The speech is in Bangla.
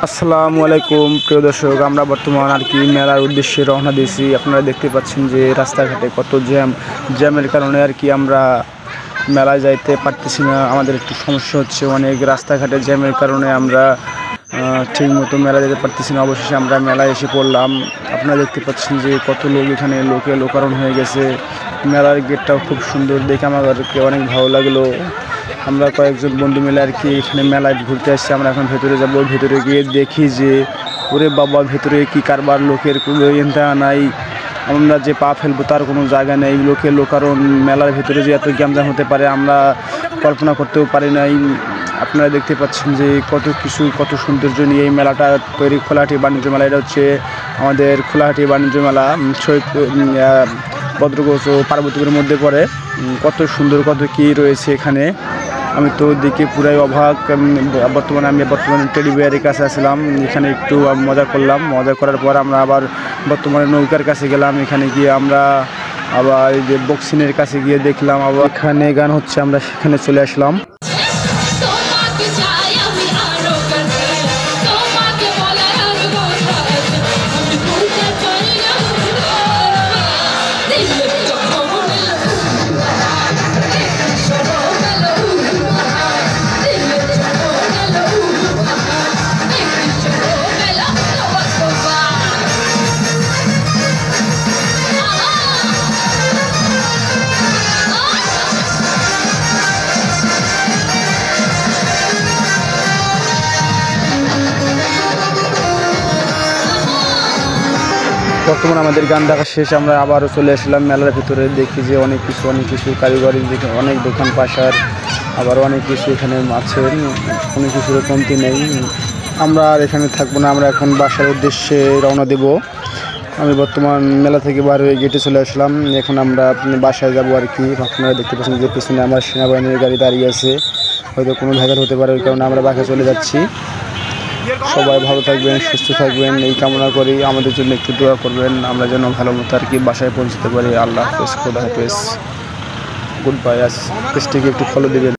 আসসালামু আলাইকুম প্রিয় দর্শক, আমরা বর্তমান আর কি মেলার উদ্দেশ্যে রওনা দিয়েছি। আপনারা দেখতে পাচ্ছেন যে রাস্তাঘাটে কত জ্যামের কারণে আর কি আমরা মেলায় যাইতে পারতেছি না। আমাদের একটু সমস্যা হচ্ছে, অনেক রাস্তাঘাটে জ্যামের কারণে আমরা ঠিক মতো মেলা যেতে পারতেছি না। অবশেষে আমরা মেলায় এসে পড়লাম। আপনারা দেখতে পাচ্ছেন যে কত লোক, এখানে লোকারণ হয়ে গেছে। মেলার গেটটাও খুব সুন্দর, দেখে আমাদেরকে অনেক ভালো লাগলো। আমরা কয়েকজন বন্ধু মিলে আর কি এখানে মেলায় ঘুরতে আসছি। আমরা এখন ভেতরে যাব, ভেতরে গিয়ে দেখি যে ওরে বাবা, ভেতরে কি কারবার, লোকের কোনো ইন্তা নাই, আমরা যে পা ফেলবো তার কোনো জায়গা নেই। লোকারণ, মেলার ভেতরে যে এত গ্যামজাম হতে পারে আমরা কল্পনা করতেও পারি নাই। আপনারা দেখতে পাচ্ছেন যে কত সৌন্দর্য নিয়ে এই মেলাটা তৈরি। খোলাহাটি বাণিজ্য মেলা, এটা হচ্ছে আমাদের খোলাহাটি বাণিজ্য মেলা, বদ্রগোচ ও পার্বতীপুরের মধ্যে পড়ে। কত সুন্দর, কত কী রয়েছে এখানে, আমি তো দেখে পুরাই অবাক। আমি বর্তমানে টেডি বিয়ারের কাছে আসলাম, এখানে একটু মজা করলাম। মজা করার পর আমরা আবার বর্তমানে নৌকার কাছে গেলাম। এখানে গিয়ে আমরা আবার এই যে বক্সিনের কাছে গিয়ে দেখলাম আবার এখানে গান হচ্ছে, আমরা সেখানে চলে আসলাম। বর্তমানে আমাদের গান দেখা শেষ, আমরা আবারও চলে আসলাম মেলার ভিতরে। দেখি যে অনেক কিছু কারিগরি, দেখে অনেক দোকান পাশার, আবার অনেক কিছু এখানে আছে, কোনো কিছুর কমতি নেই। আমরা আর এখানে থাকবো না, আমরা এখন বাসার উদ্দেশ্যে রওনা দেব। আমি বর্তমান মেলা থেকে বার হয়ে গেটে চলে আসলাম, এখন আমরা বাসায় যাবো আর কি। আপনারা দেখতে পাচ্ছেন যে পেছনে আমার সেনাবাহিনীর গাড়ি দাঁড়িয়ে আছে, হয়তো কোনো ভেজাল হতে পারে, ওই কারণে আমরা বাসায় চলে যাচ্ছি। সবাই ভালো থাকবেন, সুস্থ থাকবেন এই কামনা করি। আমাদের জন্য একটু দোয়া করবেন, আমরা যেন ভালো মতো আর কি বাসায় পৌঁছতে পারি। আল্লাহ হাফেজ, খোদা হাফেজ, গুড বাই। পেজটিকে একটু ফলো দেবেন।